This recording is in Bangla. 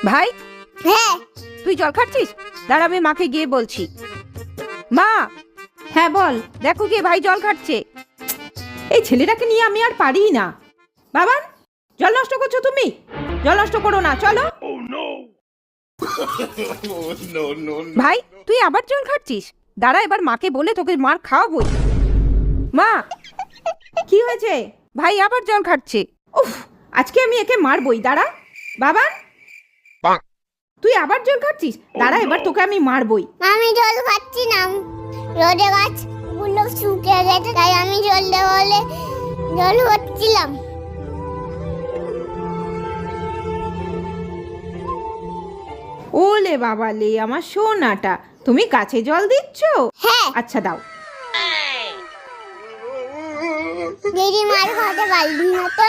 ভাই, হ্যাঁ। তুই জল খাচ্ছিস? দাঁড়া, আমি মাকে গিয়ে বলছি। মা, হ্যাঁ বল। দেখো গিয়ে ভাই জল খাচ্ছে। এই ছেলেটাকে নিয়ে আমি আর পারি না। বাবান, জল নষ্ট করছো তুমি? জল নষ্ট করো না, চলো। ভাই, তুই আবার জল খাচ্ছিস? দাঁড়া, এবার মাকে বলে তোকে মার খাওয়াবই। মা, কি হয়েছে? ভাই আবার জল খাচ্ছে। উফ, আজকে আমি একে মারবই। দাঁড়া। বাবান, তুই আবার জল খাচ্ছিস? দাঁড়া, এবার তোকে আমি মারবই। আমি জল খাচ্ছি না, রোদে গাছগুলো শুকিয়ে গেছে তাই আমি জল দেওয়া হলে জল খাচ্ছিলাম। ওলে বাবা লে, আমার সোনাটা, তুমি গাছে জল দিচ্ছ? হ্যাঁ। আচ্ছা দাও। দিদি মার খাতে পারবি না তো।